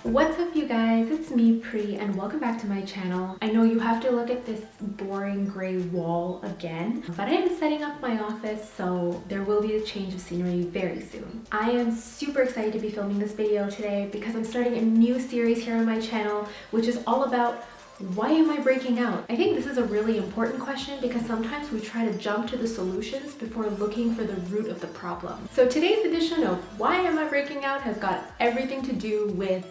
What's up, you guys? It's me, Pri, and welcome back to my channel. I know you have to look at this boring gray wall again, but I am setting up my office, so there will be a change of scenery very soon. I am super excited to be filming this video today because I'm starting a new series here on my channel, which is all about why am I breaking out? I think this is a really important question because sometimes we try to jump to the solutions before looking for the root of the problem. So today's edition of Why Am I Breaking Out has got everything to do with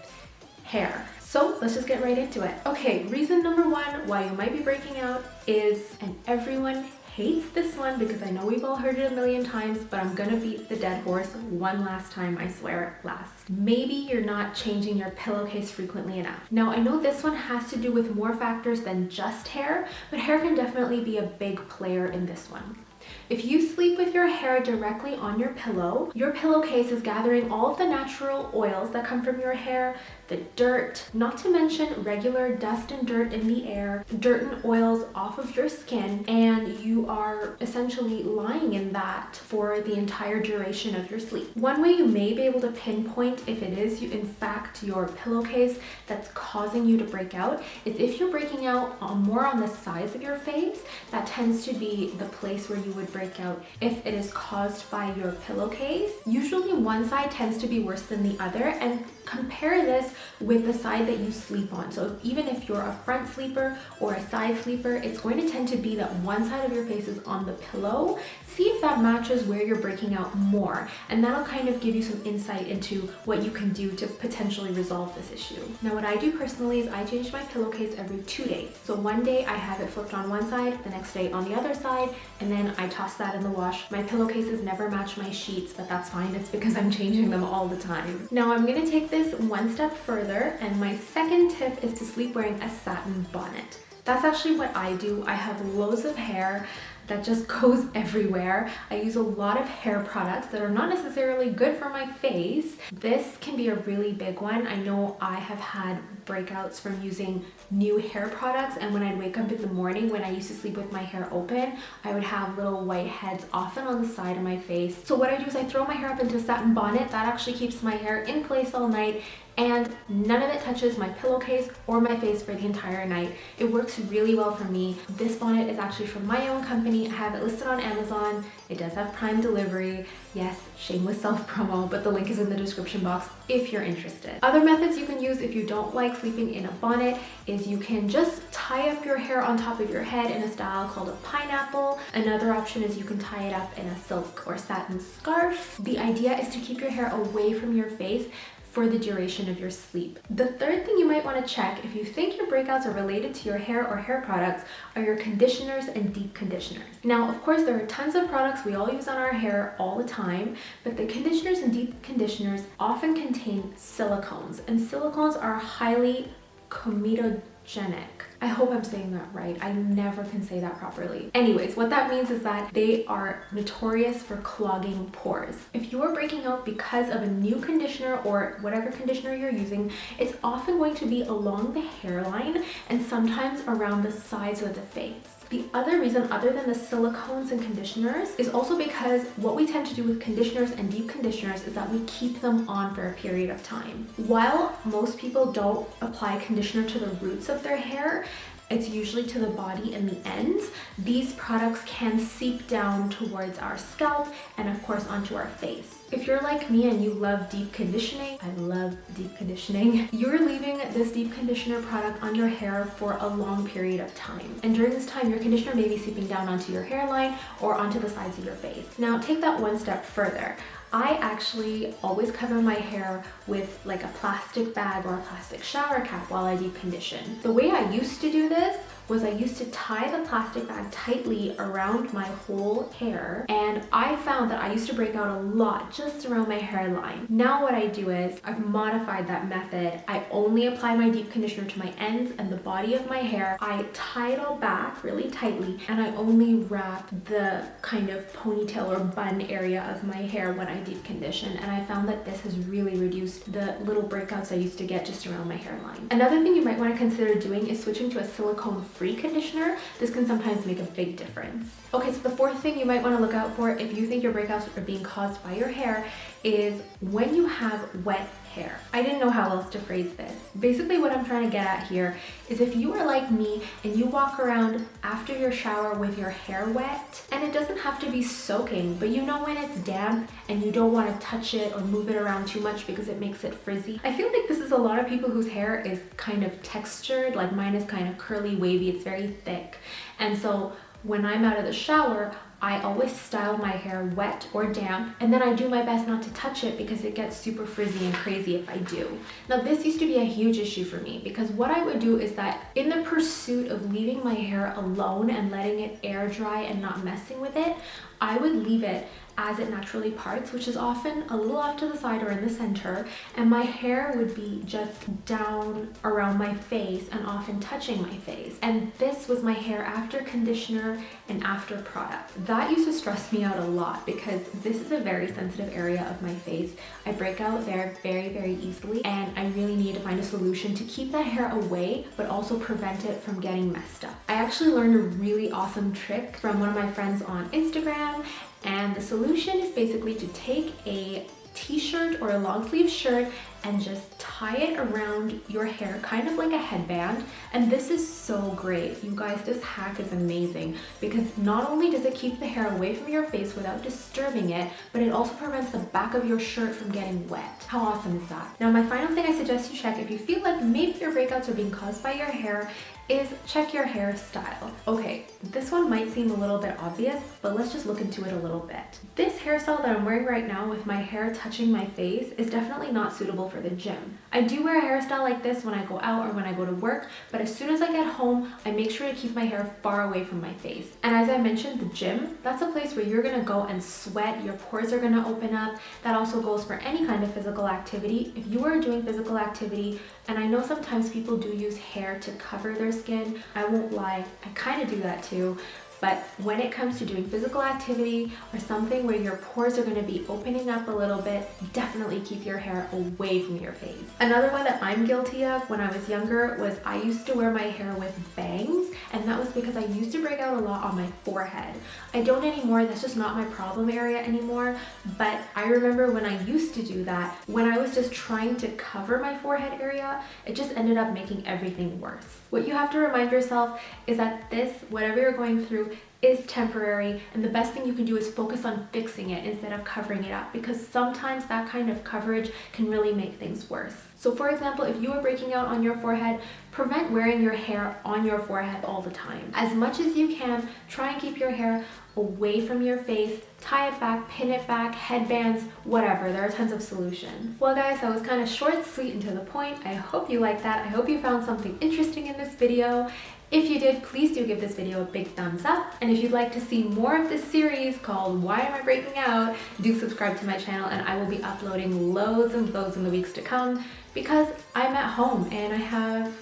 hair. So let's just get right into it. Okay, reason number one why you might be breaking out is, and everyone hates this one because I know we've all heard it a million times, but I'm gonna beat the dead horse one last time, I swear, last. Maybe you're not changing your pillowcase frequently enough. Now, I know this one has to do with more factors than just hair, but hair can definitely be a big player in this one. If you sleep with your hair directly on your pillowcase is gathering all of the natural oils that come from your hair, the dirt, not to mention regular dust and dirt in the air, dirt and oils off of your skin, and you are essentially lying in that for the entire duration of your sleep. One way you may be able to pinpoint if it is in fact your pillowcase that's causing you to break out is if you're breaking out more on the sides of your face. That tends to be the place where you would break out if it is caused by your pillowcase. Usually one side tends to be worse than the other, and compare this with the side that you sleep on. So even if you're a front sleeper or a side sleeper, it's going to tend to be that one side of your face is on the pillow. See if that matches where you're breaking out more, and that'll kind of give you some insight into what you can do to potentially resolve this issue. Now, what I do personally is I change my pillowcase every 2 days. So one day I have it flipped on one side, the next day on the other side, and then I toss that in the wash. My pillowcases never match my sheets, but that's fine. It's because I'm changing them all the time. Now I'm gonna take this one step further, and my second tip is to sleep wearing a satin bonnet. That's actually what I do. I have loads of hair that just goes everywhere. I use a lot of hair products that are not necessarily good for my face. This can be a really big one. I know I have had breakouts from using new hair products, and when I'd wake up in the morning when I used to sleep with my hair open, I would have little white heads often on the side of my face. So what I do is I throw my hair up into a satin bonnet. That actually keeps my hair in place all night, and none of it touches my pillowcase or my face for the entire night. It works really well for me. This bonnet is actually from my own company. I have it listed on Amazon. It does have Prime delivery. Yes, shameless self-promo, but the link is in the description box if you're interested. Other methods you can use if you don't like sleeping in a bonnet is you can just tie up your hair on top of your head in a style called a pineapple. Another option is you can tie it up in a silk or satin scarf. The idea is to keep your hair away from your face for the duration of your sleep. The third thing you might want to check if you think your breakouts are related to your hair or hair products are your conditioners and deep conditioners. Now, of course, there are tons of products we all use on our hair all the time, but the conditioners and deep conditioners often contain silicones, and silicones are highly comedogenic. I hope I'm saying that right. I never can say that properly. Anyways, what that means is that they are notorious for clogging pores. If you are breaking out because of a new conditioner or whatever conditioner you're using, it's often going to be along the hairline and sometimes around the sides of the face. The other reason, other than the silicones and conditioners, is also because what we tend to do with conditioners and deep conditioners is that we keep them on for a period of time. While most people don't apply conditioner to the roots of their hair, it's usually to the body and the ends. These products can seep down towards our scalp and of course onto our face. If you're like me and you love deep conditioning, I love deep conditioning, you're leaving this deep conditioner product on your hair for a long period of time. And during this time, your conditioner may be seeping down onto your hairline or onto the sides of your face. Now take that one step further. I actually always cover my hair with like a plastic bag or a plastic shower cap while I deep condition. The way I used to do this was I used to tie the plastic bag tightly around my whole hair, and I found that I used to break out a lot just around my hairline. Now what I do is I've modified that method. I only apply my deep conditioner to my ends and the body of my hair. I tie it all back really tightly, and I only wrap the kind of ponytail or bun area of my hair when I deep condition, and I found that this has really reduced the little breakouts I used to get just around my hairline. Another thing you might want to consider doing is switching to a silicone-free conditioner. This can sometimes make a big difference. Okay, so the fourth thing you might want to look out for if you think your breakouts are being caused by your hair is when you have wet hair. I didn't know how else to phrase this. Basically what I'm trying to get at here is if you are like me and you walk around after your shower with your hair wet, and it doesn't have to be soaking, but you know when it's damp and you don't want to touch it or move it around too much because it makes it frizzy. I feel like this is a lot of people whose hair is kind of textured, like mine is kind of curly, wavy, it's very thick. And so when I'm out of the shower, I always style my hair wet or damp, and then I do my best not to touch it because it gets super frizzy and crazy if I do. Now this used to be a huge issue for me because what I would do is that in the pursuit of leaving my hair alone and letting it air dry and not messing with it, I would leave it as it naturally parts, which is often a little off to the side or in the center, and my hair would be just down around my face and often touching my face. And this was my hair after conditioner and after product. That used to stress me out a lot because this is a very sensitive area of my face. I break out there very, very easily, and I really need to find a solution to keep that hair away but also prevent it from getting messed up. I actually learned a really awesome trick from one of my friends on Instagram, and the solution is basically to take a t-shirt or a long sleeve shirt and just tie it around your hair, kind of like a headband. And this is so great. You guys, this hack is amazing because not only does it keep the hair away from your face without disturbing it, but it also prevents the back of your shirt from getting wet. How awesome is that? Now, my final thing I suggest you check if you feel like maybe your breakouts are being caused by your hair is check your hairstyle. Okay, this one might seem a little bit obvious, but let's just look into it a little bit. This hairstyle that I'm wearing right now with my hair touching my face is definitely not suitable for the gym. I do wear a hairstyle like this when I go out or when I go to work, but as soon as I get home, I make sure to keep my hair far away from my face. And as I mentioned, the gym, that's a place where you're gonna go and sweat, your pores are gonna open up. That also goes for any kind of physical activity. If you are doing physical activity, and I know sometimes people do use hair to cover their skin, I won't lie, I kind of do that too. But when it comes to doing physical activity or something where your pores are going to be opening up a little bit, definitely keep your hair away from your face. Another one that I'm guilty of when I was younger was I used to wear my hair with bangs, and that was because I used to break out a lot on my forehead. I don't anymore, that's just not my problem area anymore, but I remember when I used to do that, when I was just trying to cover my forehead area, it just ended up making everything worse. What you have to remind yourself is that this, whatever you're going through, is temporary, and the best thing you can do is focus on fixing it instead of covering it up, because sometimes that kind of coverage can really make things worse. So for example, if you are breaking out on your forehead, prevent wearing your hair on your forehead all the time. As much as you can, try and keep your hair away from your face, tie it back, pin it back, headbands, whatever. There are tons of solutions. Well guys, that was kind of short, sweet, and to the point. I hope you liked that. I hope you found something interesting in this video. If you did, please do give this video a big thumbs up. And if you'd like to see more of this series called Why Am I Breaking Out, do subscribe to my channel, and I will be uploading loads and loads in the weeks to come because I'm at home and I have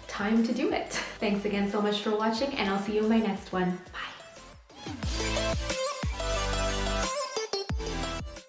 time to do it. Thanks again so much for watching, and I'll see you in my next one. Bye.